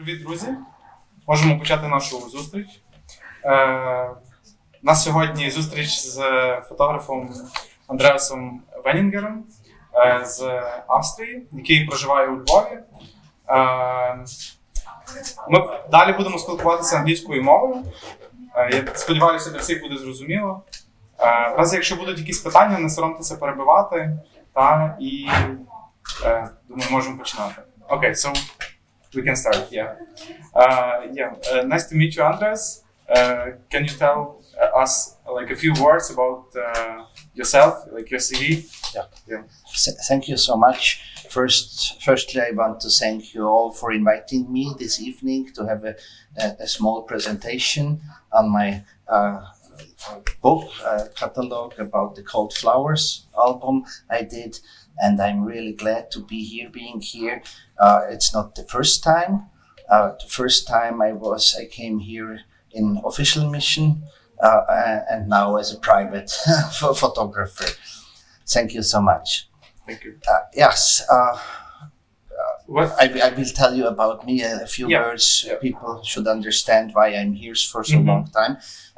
Привіт, друзі! Можемо почати нашу зустріч. У нас сьогодні зустріч з фотографом Андреасом Веннінґером з Австрії, який проживає у Львові. Ми далі будемо спілкуватися англійською мовою. Я сподіваюся, для всіх буде зрозуміло. В разі, якщо будуть якісь питання, не соромтеся перебивати. І думаю, можемо починати. Okay, so we can start, nice to meet you, Andreas. Can you tell us like a few words about yourself, like your CV? Yeah. Thank you so much. Firstly, I want to thank you all for inviting me this evening to have a small presentation on my book catalog about the Cold Flowers album I did. And I'm really glad to be here, being here. It's not the first time. The first time I came here in official mission, and now as a private photographer. Thank you so much. Thank you. Yes. I will tell you about me a few words. Yeah. People should understand why I'm here for so long time.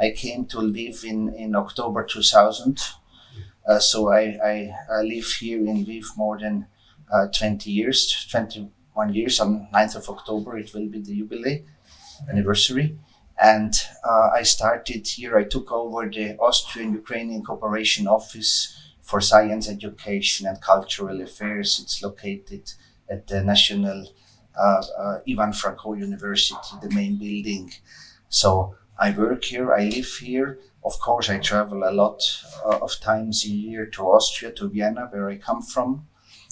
I came to Lviv in October 2000. So I live here in Lviv more than 20 years, 21 years. On 9th of October, it will be the jubilee anniversary. And I started here. I took over the Austrian-Ukrainian Cooperation Office for Science Education and Cultural Affairs. It's located at the National Ivan Franko University, the main building. So I work here, I live here. Of course, I travel a lot of times a year to Austria, to Vienna, where I come from.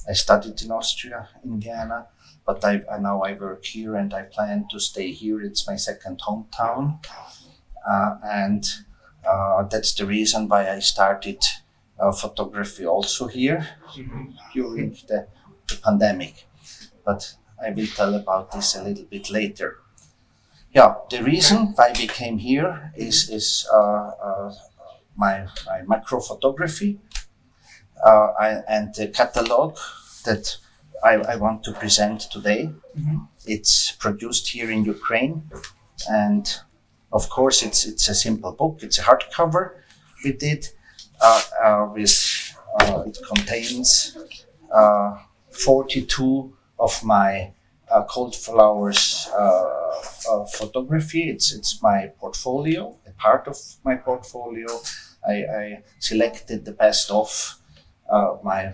I studied in Austria, in Vienna, but now I work here and I plan to stay here. It's my second hometown. And that's the reason why I started photography also here during the pandemic. But I will tell about this a little bit later. Yeah, the reason why we came here is my macro photography and the catalog that I want to present today. It's produced here in Ukraine, and of course it's a simple book. It's a hardcover we did. It contains 42 of my Cold Flowers photography. It's my portfolio, a part of my portfolio. I selected the best of my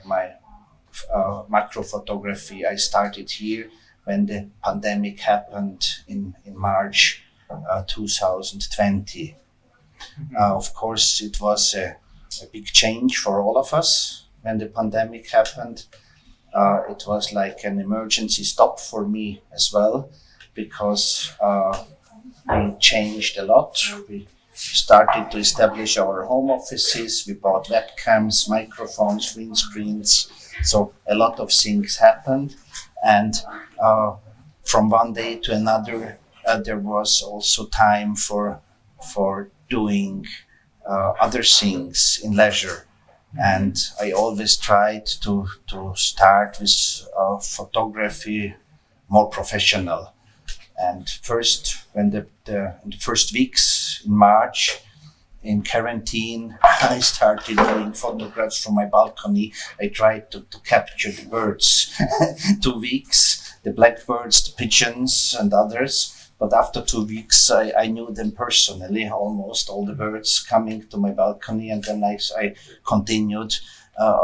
macro photography. I started here when the pandemic happened in March 2020. Of course, it was a big change for all of us when the pandemic happened. It was like an emergency stop for me as well, because we changed a lot. We started to establish our home offices. We bought webcams, microphones, green screens. So a lot of things happened. And from one day to another, there was also time for doing other things in leisure. And I always tried to start with photography more professional. And first, when in the first weeks in March, in quarantine, I started doing photographs from my balcony. I tried to capture the birds. 2 weeks, the blackbirds, the pigeons, and others. But after 2 weeks, I knew them personally, almost all the birds coming to my balcony. And then I continued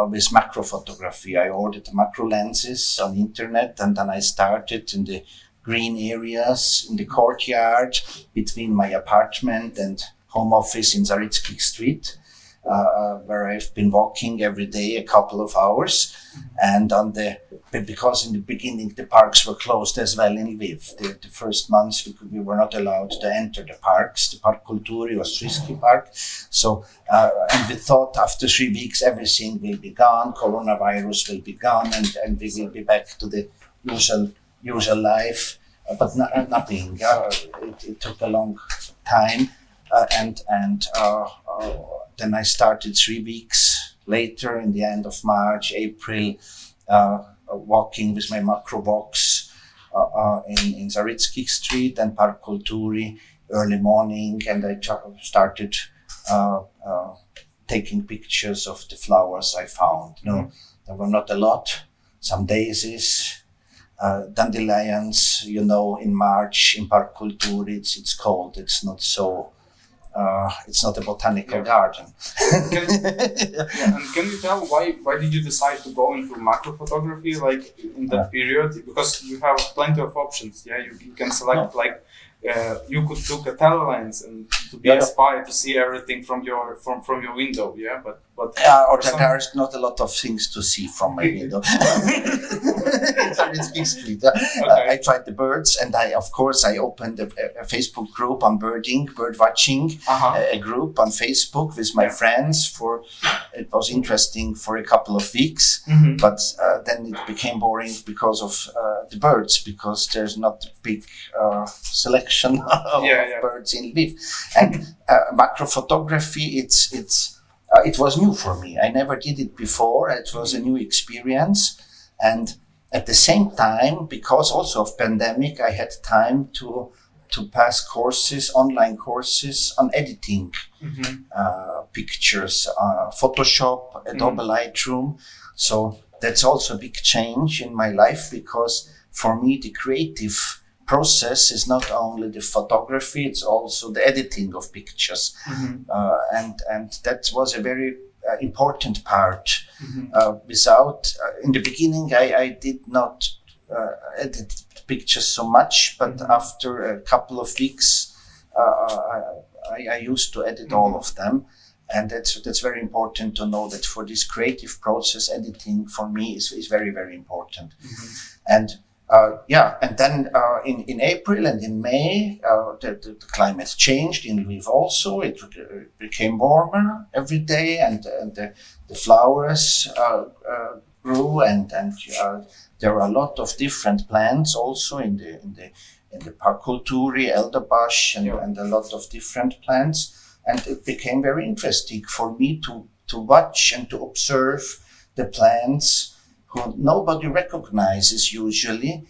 with macro photography. I ordered macro lenses on internet, and then I started in the green areas, in the courtyard between my apartment and home office in Zaritsky Street, where I've been walking every day a couple of hours. And because in the beginning the parks were closed as well in Lviv. The first months we were not allowed to enter the parks, the Park Kultury or Strisky Park. So, and we thought after 3 weeks everything will be gone, coronavirus will be gone, and we will be back to the usual life. But nothing. It took a long time. Then I started 3 weeks later, in the end of March, April, walking with my macro box in Zaritsky Street and Park Kulturi early morning, and I started taking pictures of the flowers I found. There were not a lot. Some daisies, dandelions. In March in Park Kulturi it's cold. It's not so. It's not a botanical garden. Can you tell why did you decide to go into macro photography like in that period? Because you have plenty of options. Yeah, you can select you could took a telelens and to be a spy to see everything from your window. Yeah, but there is not a lot of things to see from my window. It's big street. I tried the birds, and I opened a Facebook group on bird watching, a group on Facebook with my friends. It was interesting for a couple of weeks, but then it became boring because of the birds, because there's not a big selection of birds in Lviv. And macro photography, it was new for me. I never did it before. It was a new experience. And at the same time, because also of pandemic, I had time to pass online courses on editing pictures, Photoshop, Adobe Lightroom. So that's also a big change in my life, because for me, the creative process is not only the photography, it's also the editing of pictures. And that was a very important part. In the beginning, I did not edit pictures so much, but after a couple of weeks, I used to edit all of them. And that's very important to know that for this creative process, editing for me is very, very important. And and then in April and in May, the climate changed in Lviv also. It became warmer every day, and the flowers grew, and there are a lot of different plants also in the Park Kulturi, elderbush, and a lot of different plants. And it became very interesting for me to watch and to observe the plants who nobody recognizes usually,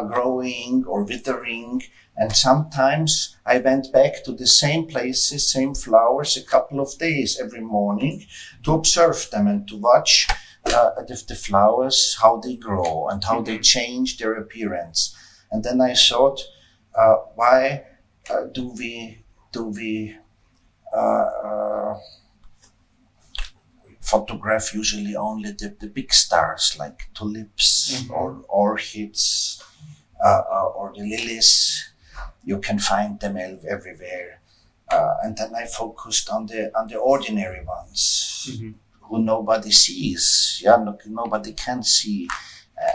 growing or withering. And sometimes I went back to the same places, same flowers, a couple of days every morning to observe them and to watch the flowers, how they grow and how they change their appearance. And then I thought, why do we photograph usually only the big stars like tulips or orchids or the lilies? You can find them everywhere. And then I focused on the ordinary ones who nobody sees. Nobody can see.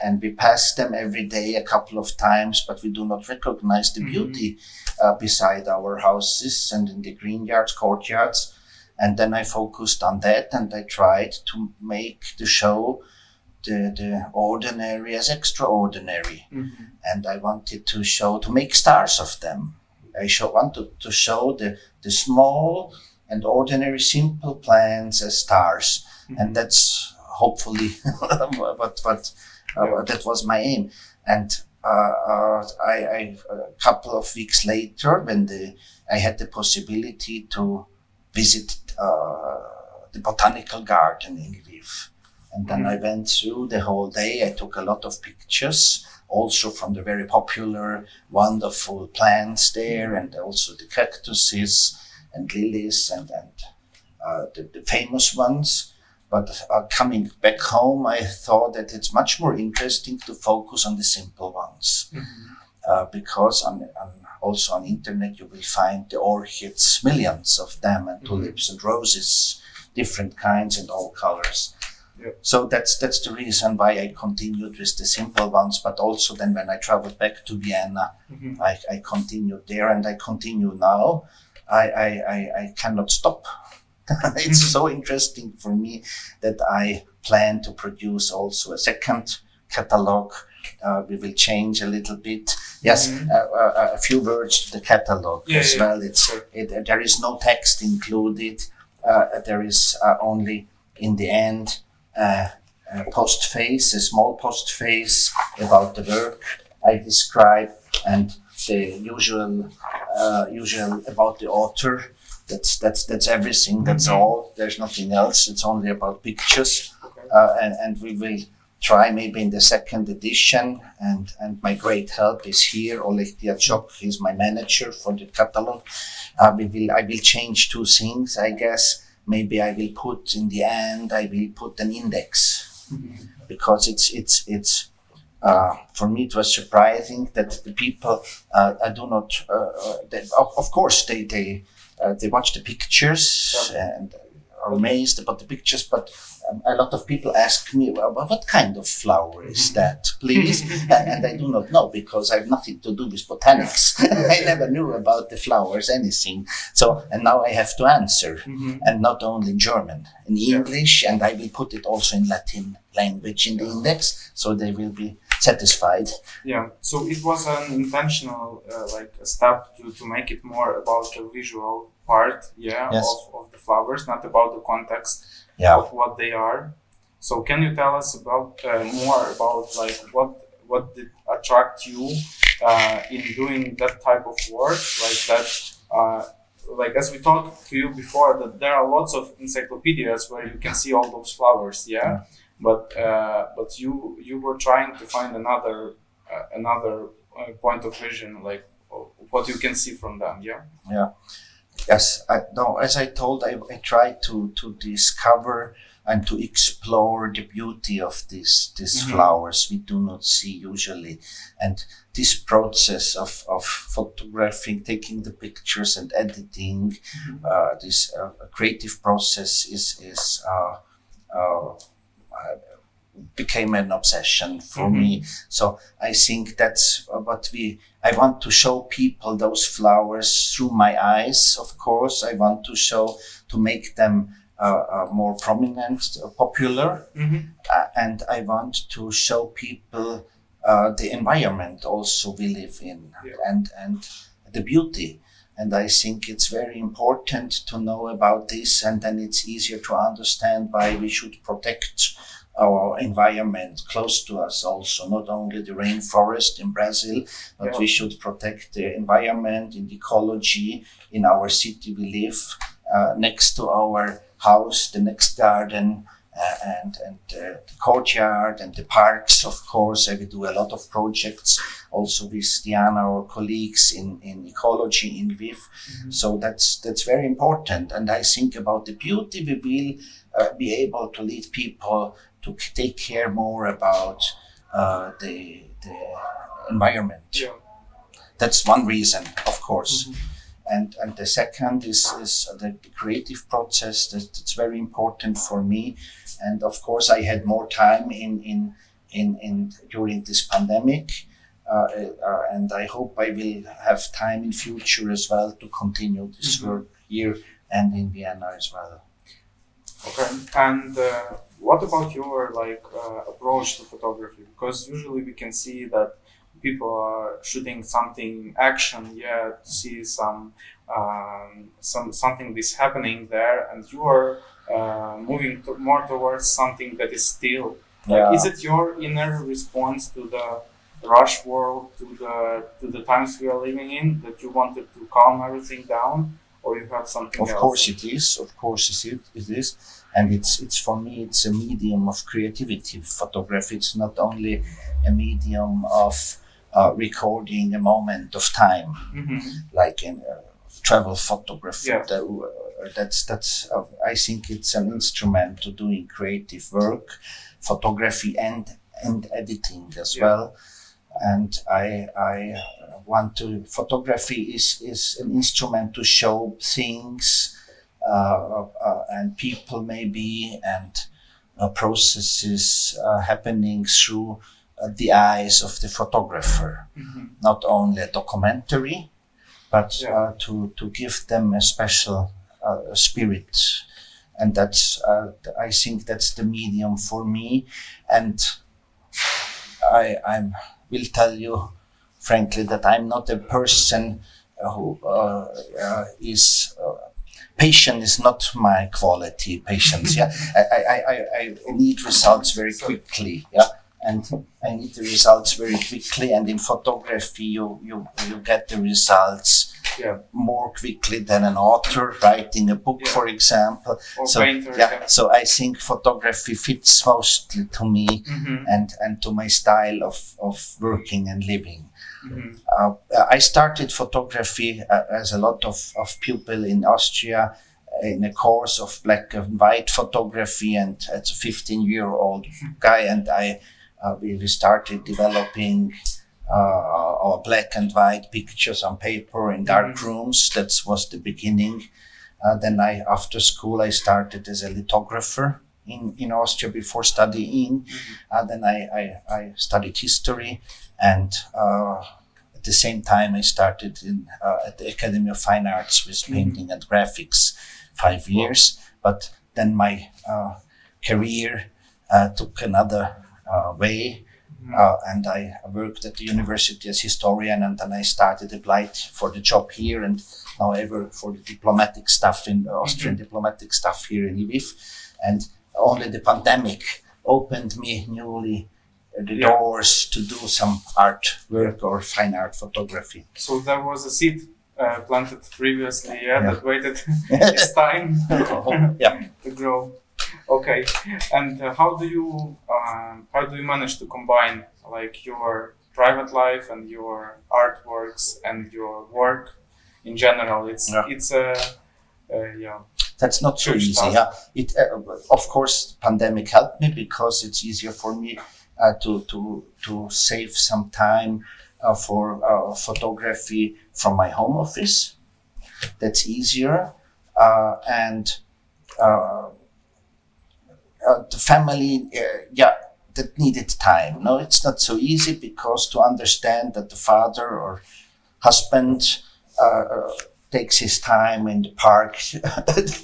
And we pass them every day a couple of times, but we do not recognize the beauty beside our houses and in the green yards, courtyards. And then I focused on that, and I tried to make the show the ordinary as extraordinary. And I wanted to make stars of them. I wanted to show the small and ordinary simple plants as stars. And that's hopefully that was my aim. And a couple of weeks later, when I had the possibility to visit the botanical garden in Lviv. And then I went through the whole day. I took a lot of pictures, also from the very popular, wonderful plants there, and also the cactuses and lilies and the famous ones. But coming back home, I thought that it's much more interesting to focus on the simple ones. Because also on internet you will find the orchids, millions of them, and tulips and roses, different kinds and all colors. So that's the reason why I continued with the simple ones. But also then when I traveled back to Vienna, I continued there, and I continue now. I cannot stop. It's so interesting for me that I plan to produce also a second catalog. We will change a little bit. Yes, a few words to the catalog as well. There is no text included. There is only in the end a postface, a small postface about the work I describe, and the usual about the author. That's everything. That's all. There's nothing else. It's only about pictures, and we will try maybe in the second edition. And my great help is here. Oleg Diachok, he's my manager for the catalog. I will change two things, I guess. Maybe I will put in the end. I will put an index, because it's. For me, it was surprising that the people do not. Of course, they watch the pictures and are amazed about the pictures, but a lot of people ask me, well, what kind of flower is that, please? And I do not know, because I have nothing to do with botanics. I never knew about the flowers, anything. So, and now I have to answer, and not only in German, in English, and I will put it also in Latin language in the index, so they will be satisfied. Yeah, so it was an intentional a step to make it more about the visual part, of the flowers, not about the context of what they are. So can you tell us about more about what did attract you in doing that type of work, as we talked to you before, that there are lots of encyclopedias where you can see all those flowers, but you were trying to find another point of vision, like what you can see from them, Yes, as I told, I tried to discover and to explore the beauty of these flowers we do not see usually. And this process of photographing, taking the pictures and editing, this creative process is became an obsession for me. So I think that's what I want to show people those flowers through my eyes, of course. I want to make them more prominent, popular. And I want to show people the environment also we live in, and the beauty. And I think it's very important to know about this, and then it's easier to understand why we should protect our environment close to us also, not only the rainforest in Brazil, but we should protect the environment and ecology in our city we live, next to our house, the next garden, and the courtyard and the parks, of course. We do a lot of projects also with Diana, our colleagues in ecology in Lviv. So that's very important. And I think about the beauty, we will be able to lead people to take care more about the environment. That's one reason, of course. And the second is the creative process. That's very important for me. And of course, I had more time in during this pandemic, and I hope I will have time in future as well to continue this work here and in Vienna as well. Okay, and what about your approach to photography? Because usually we can see that people are shooting something action, to see something is happening there, and you are moving more towards something that is still. Is it your inner response to the rush world, to the times we are living in, that you wanted to calm everything down, or you have something else? Of course it is. Of course it is. And it's for me, it's a medium of creativity. Photography, it's not only a medium of recording a moment of time, like in travel photography. That's I think it's an instrument to doing creative work, photography and editing as well. And I want to, photography is an instrument to show things and people maybe, and processes happening through the eyes of the photographer. Not only a documentary, but to give them a special spirit. And that's I think that's the medium for me. And I will tell you frankly that I'm not a person who is patient is not my quality. Patience, I need results very quickly. and I need the results very quickly. And in photography, you get the results more quickly than an author writing a book, for example. Or So painter, so I think photography fits mostly to me and to my style of working and living. I started photography as a lot of people in Austria in a course of black and white photography, and as a 15-year-old guy, and we started developing our black and white pictures on paper in dark rooms. That was the beginning. Then after school, I started as a lithographer in Austria before studying. Then I studied history, and at the same time I started at the Academy of Fine Arts with painting and graphics 5 years. But then my career took another way. And I worked at the university as historian, and then I applied for the job here, and now I work for the diplomatic staff in Austrian diplomatic staff here in Lviv. And only the pandemic opened me newly the doors to do some art work or fine art photography. So there was a seed planted previously, that waited its time to grow. Okay, and how do you manage to combine like your private life and your artworks and your work in general? It's That's not so easy. It of course, pandemic helped me because it's easier for me to save some time for photography from my home office. That's easier, and the family, that needed time. No, it's not so easy because to understand that the father or husband takes his time in the park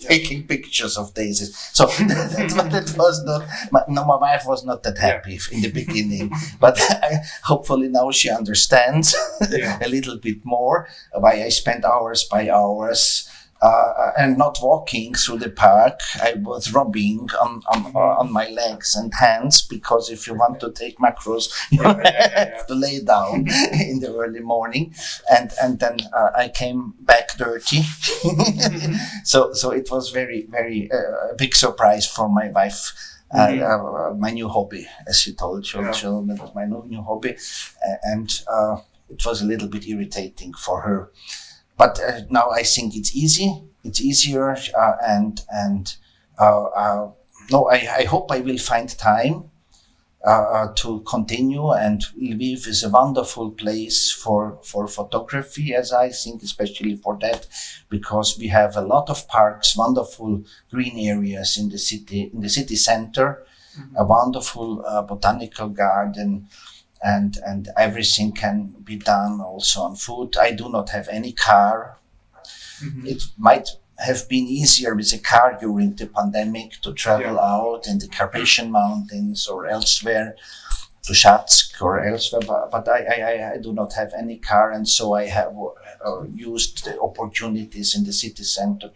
taking pictures of daisies. So that was not, my wife was not that happy in the beginning, but hopefully now she understands a little bit more why I spent hours by hours and not walking through the park. I was rubbing on my legs and hands, because if you want to take macros, you have to lay down in the early morning. And then I came back dirty. So it was very, very big surprise for my wife. My new hobby, as she told children, that was my new hobby. And it was a little bit irritating for her. But now I think it's easy. It's easier, I hope I will find time to continue. And Lviv is a wonderful place for photography, as I think, especially for that, because we have a lot of parks, wonderful green areas in the city center, a wonderful botanical garden. And everything can be done also on foot. I do not have any car. It might have been easier with a car during the pandemic to travel out in the Carpathian Mountains or elsewhere, to Shatsk or elsewhere, but I do not have any car, and so I have used the opportunities in the city center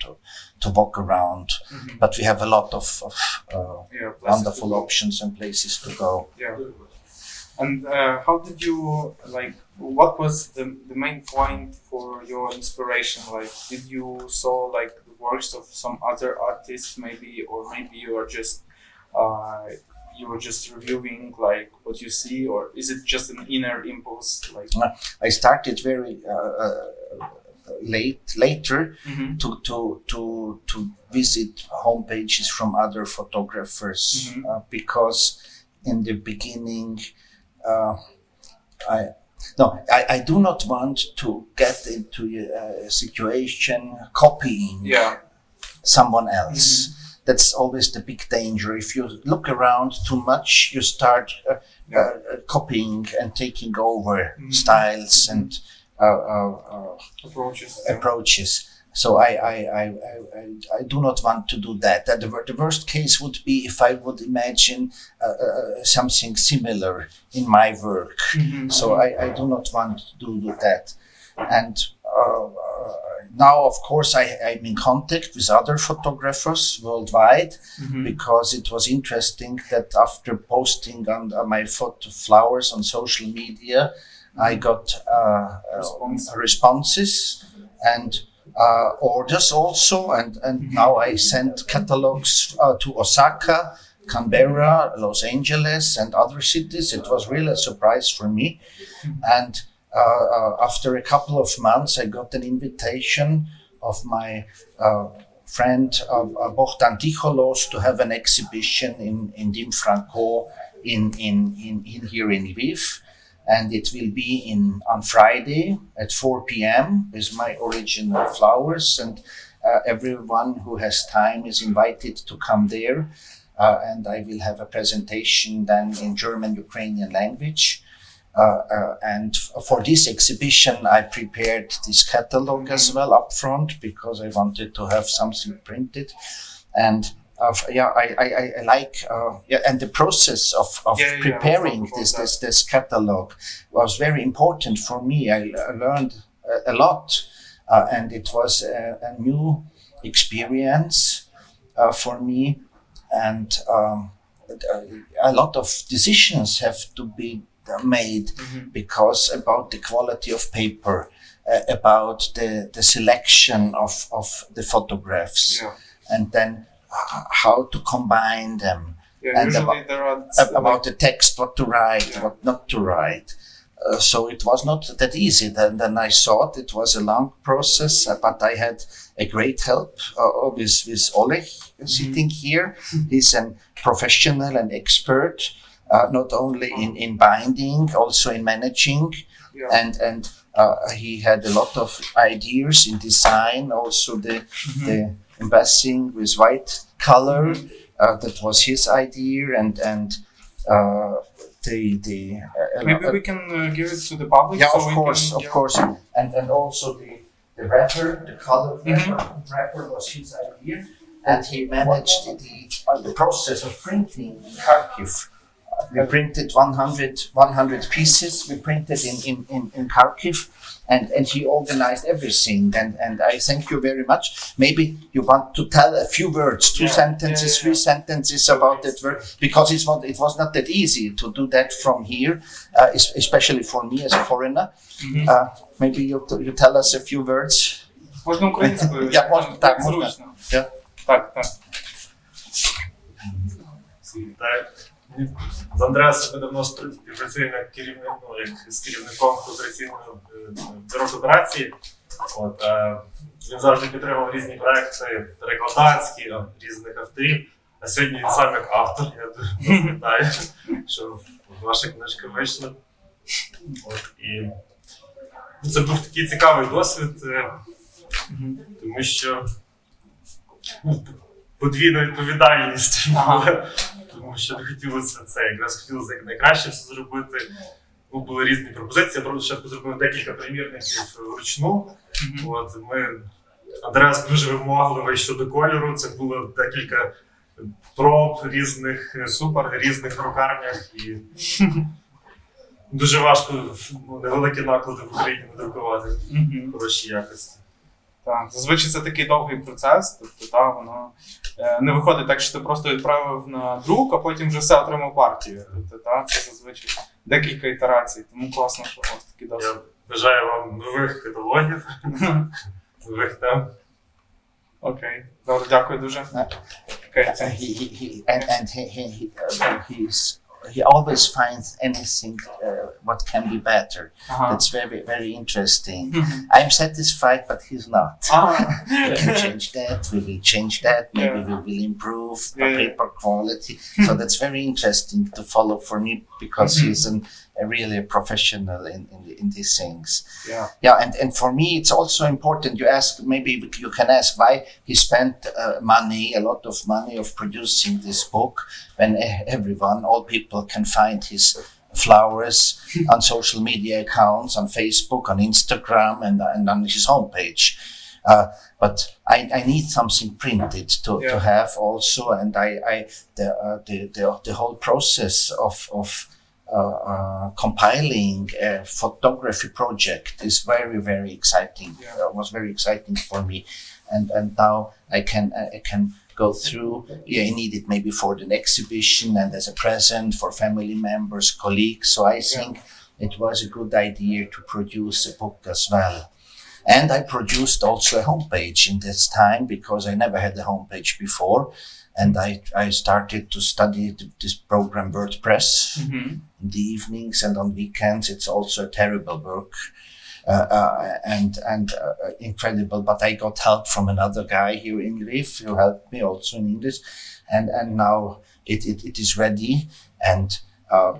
to walk around. But we have a lot of wonderful options and places to go. And how did you, what was the main point for your inspiration? Like, did you saw the works of some other artists maybe, or maybe you were just reviewing what you see, or is it just an inner impulse? I started very later to visit homepages from other photographers, because in the beginning, I do not want to get into a situation copying someone else. That's always the big danger. If you look around too much, you start copying and taking over styles and approaches. So I do not want to do that. The worst case would be if I would imagine something similar in my work. So I do not want to do that. And now, of course, I'm in contact with other photographers worldwide because it was interesting that after posting on my photo flowers on social media, I got responses and orders also, and now I sent catalogs to Osaka, Canberra, Los Angeles, and other cities. It was really a surprise for me. And after a couple of months, I got an invitation of my friend Bohdan Ticholos to have an exhibition in Dim Franco in here in Lviv. And it will be on Friday at 4 p.m. with my original flowers. And everyone who has time is invited to come there. And I will have a presentation then in German, Ukrainian language. And for this exhibition, I prepared this catalog as well up front because I wanted to have something printed. And I like, and the process of preparing this catalog was very important for me. I learned a lot, and it was a new experience for me. And a lot of decisions have to be made because about the quality of paper, about the selection of the photographs, and then how to combine them, and about the text, what to write, what not to write. So it was not that easy. Then I thought it was a long process, but I had a great help with Oleg sitting here. He's a professional and expert, not only in binding, also in managing, and he had a lot of ideas in design. Also the embossing with white color, that was his idea, and maybe we can give it to the public. Yeah, of course, and also the wrapper, the color wrapper was his idea, and he managed the process of printing in Kharkiv. We printed 100 pieces. We printed in Kharkiv, and he organized everything. And I thank you very much. Maybe you want to tell a few words, 2 sentences, 3 sentences about that work, because it was not that easy to do that from here, especially for me as a foreigner. Maybe you tell us a few words. Можна українською? Так, можна. Так. З Андреасом ми давно співпрацюємо як з керівником операційного бюро федерації. Він завжди підтримував різні проекти перекладацькі, різних авторів. А сьогодні він сам як автор. Я дуже вітаю, що ваша книжка вийшла. І це був такий цікавий досвід, тому що подвійна відповідальність була. Тому що не хотілося це, якраз хотілося як найкраще все зробити. Були різні пропозиції, я спочатку зробив декілька примірників вручну. Андреас дуже вимогливий щодо кольору, це було декілька проб різних друкарнях. І дуже важко невеликі наклади в Україні надрукувати в хорошій якості. Так, зазвичай це такий довгий процес, тобто воно не виходить так, що ти просто відправив на друк, а потім вже все отримав партію. Тобто, це зазвичай декілька ітерацій, тому класно, що у вас такий досвід. Я бажаю вам нових каталогів, нових тем. Окей, добре, дякую дуже. He always finds anything what can be better. That's very, very interesting. I'm satisfied, but he's not. We can change that, we will change that, maybe we will improve the paper quality. So that's very interesting to follow for me, because he's really a professional in these things. And for me it's also important. Maybe you can ask why he spent a lot of money of producing this book, when all people can find his flowers on social media accounts, on Facebook, on Instagram, and on his homepage. But I need something printed to have also, and the whole process of compiling a photography project is very, very exciting. Was very exciting for me, and now I can go through. I need it maybe for an exhibition and as a present for family members, colleagues. So I think it was a good idea to produce a book as well. And I produced also a homepage in this time because I never had a homepage before. And I started to study this program WordPress in the evenings and on weekends. It's also a terrible work and incredible. But I got help from another guy here in Lviv who helped me also in English. And now it is ready. And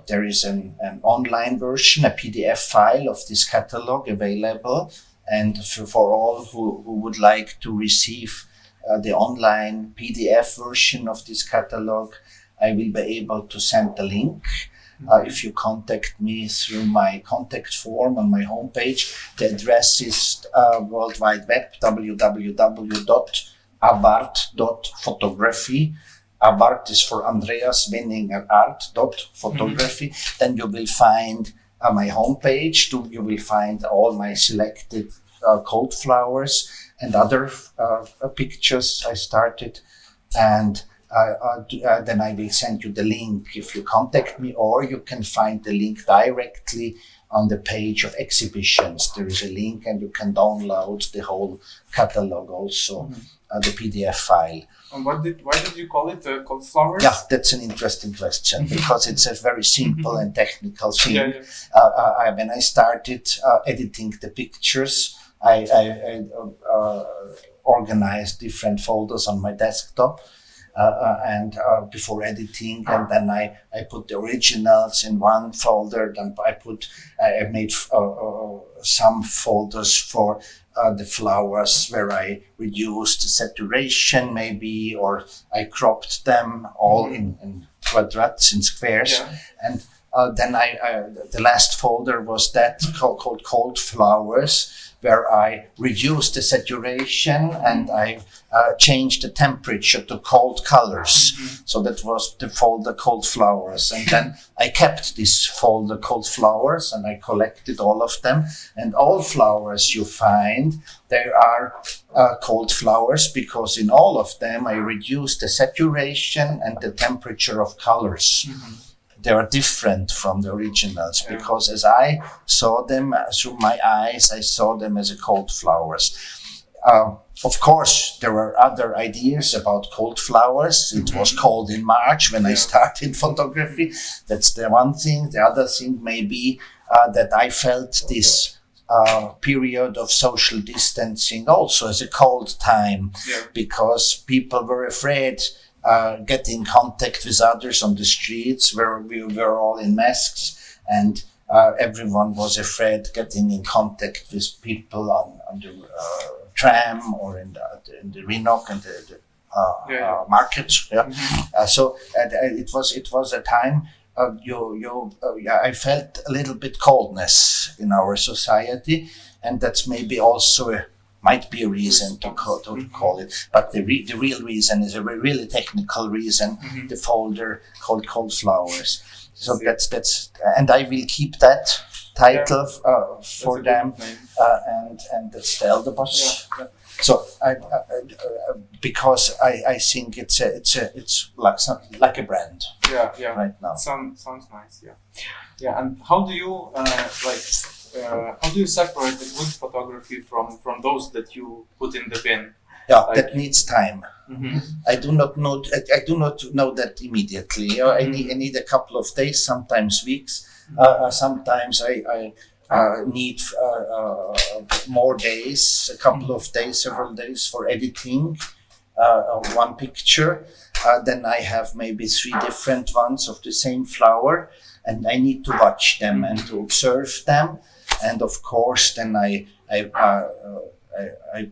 there is an online version, a PDF file of this catalog available. And for all who would like to receive the online PDF version of this catalog, I will be able to send the link. If you contact me through my contact form on my homepage, the address is World Wide Web, www.abart.photography. Abart is for Андреаса Веннінґера art.photography. Then you will find my homepage. You will find all my selected cold flowers and other pictures I started, and then I will send you the link if you contact me, or you can find the link directly on the page of exhibitions. There is a link and you can download the whole catalog also, the PDF file. And why did you call it cold flowers? Yeah, that's an interesting question because it's a very simple and technical thing. When I started editing the pictures, I organized different folders on my desktop and before editing, and then I put the originals in one folder. Then I made some folders for the flowers where I reduced the saturation maybe, or I cropped them all in quadrats, in squares. And then the last folder was that called Cold Flowers, where I reduced the saturation and I changed the temperature to cold colors. So that was the folder Cold Flowers. And then I kept this folder Cold Flowers and I collected all of them. And all flowers you find, there are cold flowers, because in all of them I reduced the saturation and the temperature of colors. They are different from the originals because as I saw them through my eyes, I saw them as cold flowers. Of course, there were other ideas about cold flowers. It was cold in March when I started photography. That's the one thing. The other thing may be that I felt this period of social distancing also as a cold time because people were afraid get in contact with others on the streets where we were all in masks, and everyone was afraid getting in contact with people on the tram or in the Rinok and the market. So it was a time I felt a little bit coldness in our society, and that's maybe also might be a reason to call it, but the real reason is a really technical reason. The folder called Cold Flowers. So that's and I will keep that title for them, and that's the Elder Boss. So because I think it's like a brand. Right now. Sounds nice. And how do you how do you separate the good photography from those that you put in the bin? That needs time. I do not know that immediately. I need a couple of days, sometimes weeks. Sometimes I need more days, a couple of days, several days for editing one picture. Then I have maybe 3 different ones of the same flower, and I need to watch them and to observe them. And of course, then I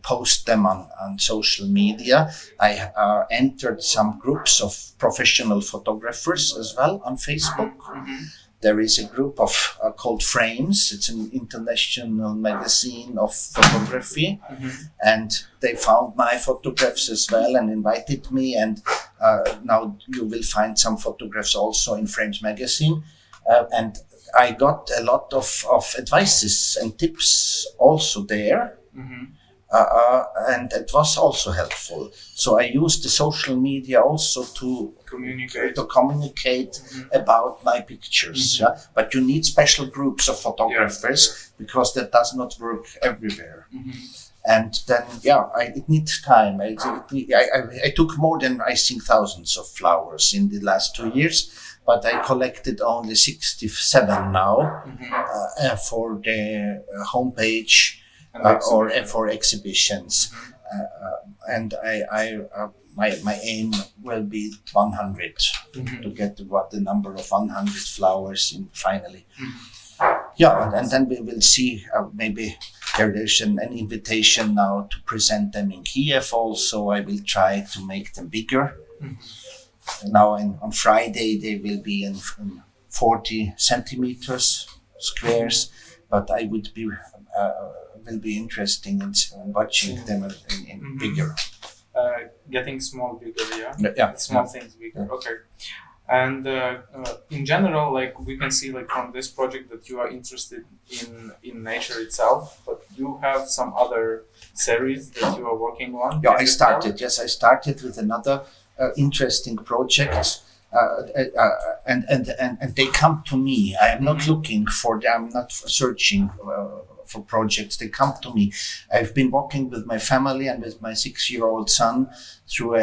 post them on social media. I entered some groups of professional photographers as well on Facebook. There is a group of called Frames. It's an international magazine of photography, and they found my photographs as well and invited me. And now you will find some photographs also in Frames magazine. and I got a lot of advices and tips also there. And it was also helpful. So I used the social media also to communicate about my pictures. Yeah? But you need special groups of photographers because that does not work everywhere. And then, it needs time. I took more than, I think, thousands of flowers in the last 2 years, but I collected only 67 now for the homepage or for exhibitions. And my aim will be 100 to get the number of 100 flowers in finally. And then we will see, maybe there is an invitation now to present them in Kiev also. I will try to make them bigger. Now on Friday they will be in 40 centimeters squares, but I would be will be interesting in watching them in bigger. Getting small bigger, Small things bigger. Okay. And in general, like we can see, like from this project, that you are interested in nature itself, but you have some other series that you are working on. I started with another interesting project, and they come to me. I am not looking for them. I'm not searching for projects. They come to me. I've been walking with my family and with my 6-year-old son through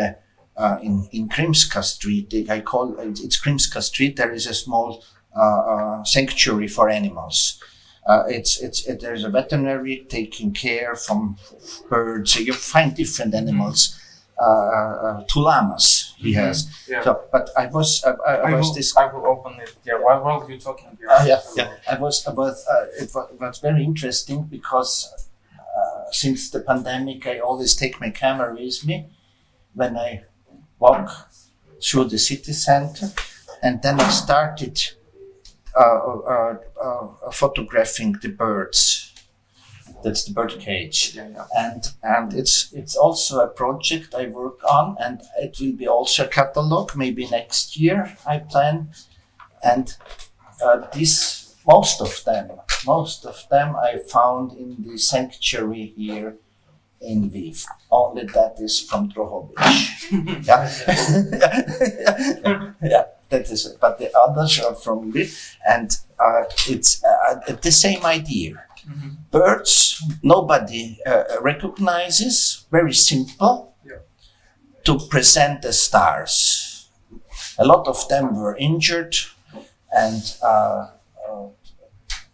in Krimska Street. I call it's Krimska Street. There is a small sanctuary for animals. There's a veterinary taking care from birds. So you find different animals. 2 llamas he has. So, but I will open it. While you're talking here. It was very interesting because since the pandemic, I always take my camera with me when I walk through the city center, and then I started photographing the birds. That's the bird cage, and it's also a project I work on, and it will be also a catalog maybe next year, I plan. And most of them I found in the sanctuary here in Lviv. Only that is from Drohobych. That is it. But the others are from Lviv, and it's the same idea. Birds nobody recognizes, very simple, to present the stars. A lot of them were injured and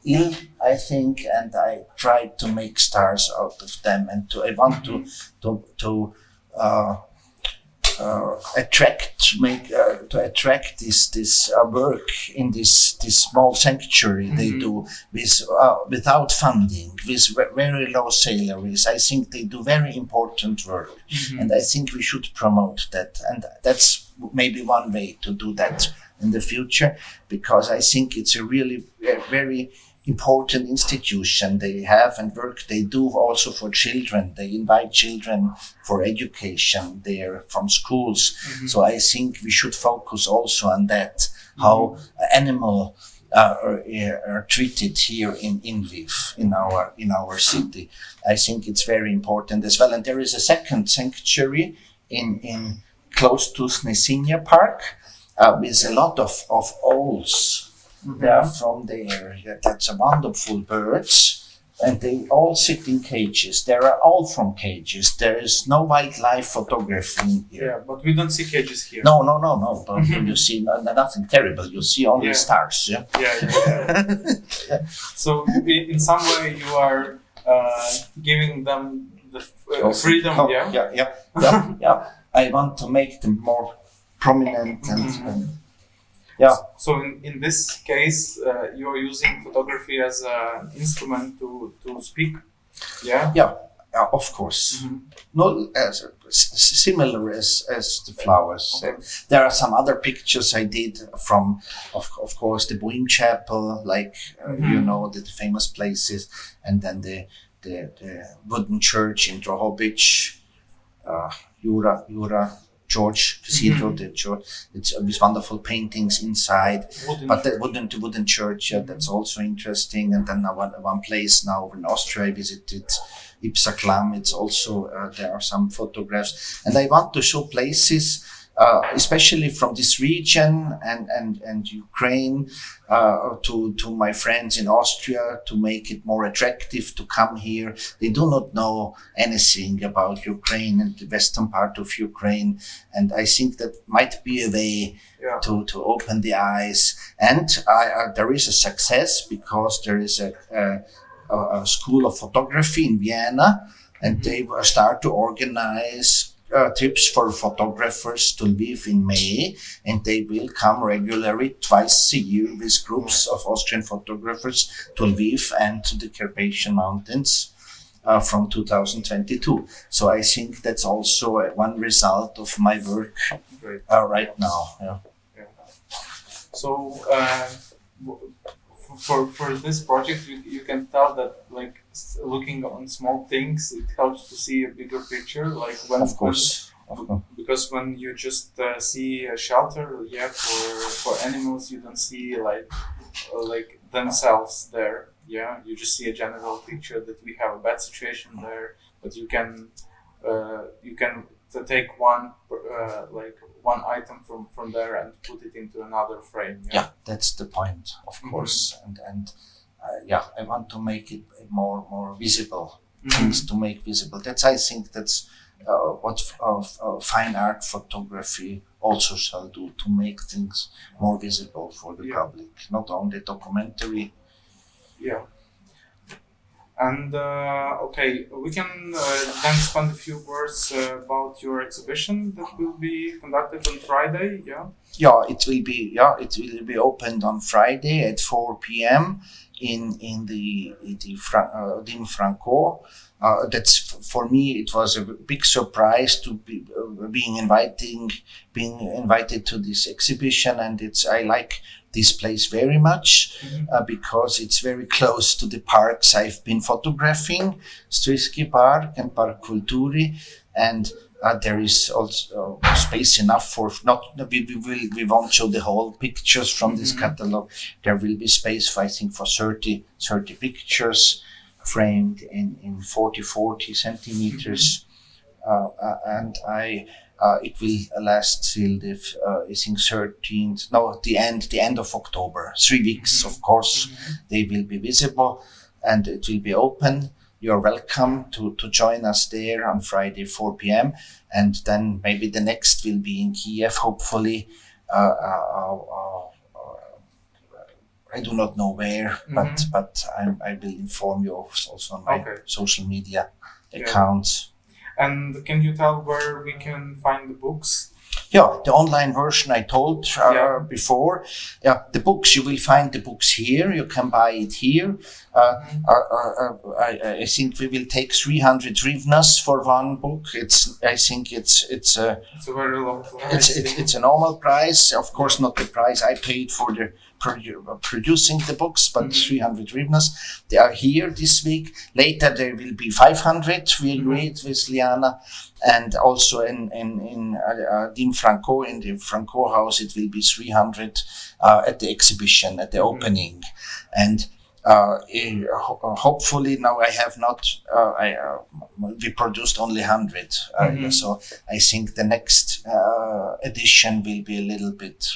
ill, I think, and I tried to make stars out of them, and I want to attract this work in this small sanctuary they do without funding, with very low salaries. I think they do very important work, and I think we should promote that. And that's maybe one way to do that in the future, because I think it's a really very important institution they have, and work they do also for children. They invite children for education there from schools. So I think we should focus also on that, how animals are treated here in Lviv, in our city. I think it's very important as well. And there is a second sanctuary in close to Snesinja Park with a lot of owls. They are from there. That's a wonderful birds, and they all sit in cages. They are all from cages. There is no wildlife photography here. Yeah, but we don't see cages here. No. But you see nothing terrible. You see only stars. Yeah. So in some way you are giving them the freedom. I want to make them more prominent and. So in this case, you are using photography as an instrument to speak. Of course. Not as similar as the flowers. Okay. There are some other pictures I did from, of course, the Boeing Chapel, like the famous places, and then the wooden church in Drohobych, Jura George Cathedral. It's these wonderful paintings inside. But the wooden church, that's also interesting. And then one place now in Austria I visited, Ipsaklam. It's also there are some photographs, and I want to show places, especially from this region and Ukraine, to my friends in Austria, to make it more attractive to come here. They do not know anything about Ukraine and the western part of Ukraine, and I think that might be a way to open the eyes. And there is a success because there is a school of photography in Vienna, and they start to organize trips for photographers to Lviv in May, and they will come regularly twice a year with groups of Austrian photographers to Lviv and to the Carpathian Mountains from 2022. So I think that's also one result of my work right now. Yeah. So for this project, you can tell that like looking on small things, it helps to see a bigger picture. Like when, Of course. because when you just see a shelter, for animals, you don't see like themselves there. Yeah, you just see a general picture that we have a bad situation there, but you can take one item from there and put it into another frame. Yeah, that's the point, of course. And I want to make it more visible, things to make visible. I think that's what fine art photography also shall do, to make things more visible for the public, not only documentary. Yeah. And we can then spend a few words about your exhibition that will be conducted on Friday. Yeah, it will be opened on Friday at 4 p.m. in the Dim Franco. That's for me. It was a big surprise to be being invited to this exhibition, and I like this place very much because it's very close to the parks I've been photographing, Strisky Park and Park Kulturi, and there is also space enough for we won't show the whole pictures from this catalog. There will be space for, I think, for 30 pictures framed in 40 centimeters, and it will last till the I think 13th. No, the end of October. 3 weeks, of course. They will be visible, and it will be open. You're welcome to join us there on Friday 4 p.m. And then maybe the next will be in Kiev, hopefully. I do not know where, but I will inform you also on my social media accounts. And can you tell where we can find the books? Yeah, the online version I told before. Yeah, the books, you will find the books here. You can buy it here. I think we will take 300 hryvnias for one book. I think it's a very low price. It's a normal price. Of course, not the price I paid for the producing the books, but 300 hryvnias. They are here this week. Later there will be 500. We agreed with Liana, and also in Dim Franco, in the Franco house, it will be 300 at the exhibition, at the opening, and hopefully now I have not. We produced only 100, so I think the next edition will be a little bit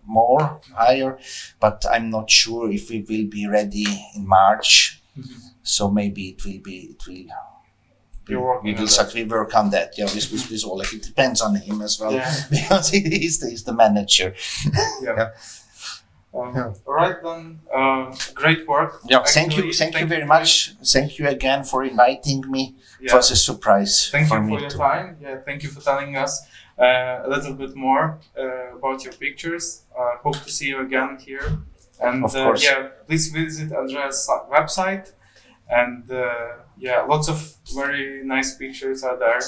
more higher, but I'm not sure if we will be ready in March. So maybe it will be. We work on that. Yeah, with Oleg. It depends on him as well, because he's the manager. All right then. Great work. Yeah, thank you very much. Thank you again for inviting me. It was a surprise. Thank for you me for your too. time. Yeah, thank you for telling us a little bit more about your pictures. Hope to see you again here. And of course. Please visit Andreas' website. And lots of very nice pictures are there.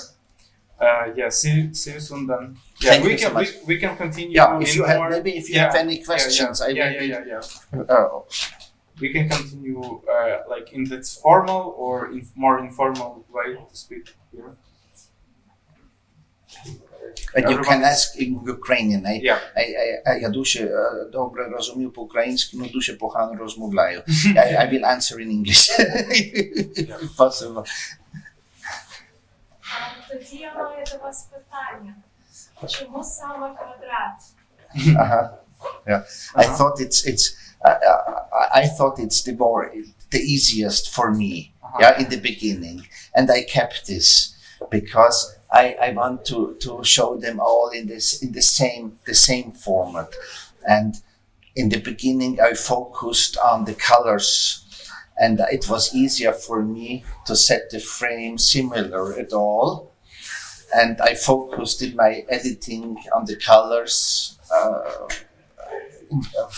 See you soon then. Thank you so much. We can continue. Yeah, if you have any questions, we can continue like in this formal or more informal way to speak here. But you can everyone- ask in Ukrainian. Yeah. Я дуже добре розумію по-українськи, но дуже погано розмовляю. I will answer in English, if possible. Тоді я маю до вас питання. Чому саме квадрат? Yeah, I thought I thought it's the easiest for me. Yeah, in the beginning, and I kept this because I want to show them all in the same format. And in the beginning, I focused on the colors, and it was easier for me to set the frame similar at all. And I focused in my editing on the colors.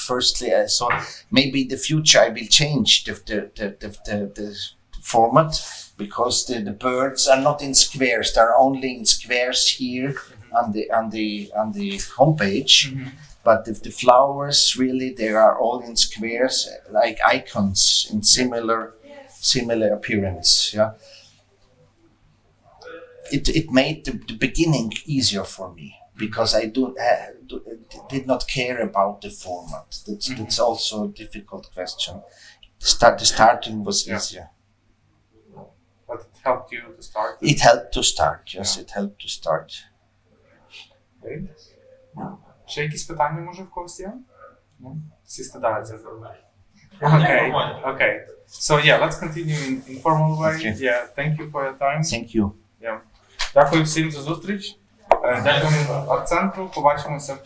Firstly, I saw maybe in the future I will change the format, because the birds are not in squares; they're only in squares here on the homepage. But if the flowers really, they are all in squares, like icons in similar appearance. Yeah. It made the beginning easier for me, because I did not care about the format. That's also a difficult question. The starting was easier. But it helped you to start. It helped to start. Yes, it helped to start. Окей. Ще якісь питання, може, в когось є? Всі стидають за Okay. Okay. So yeah, let's continue in informal way. Okay. Yeah, thank you for your time. Thank you. Yeah. Дякую всім за зустріч. Дякую акцентру. Побачимося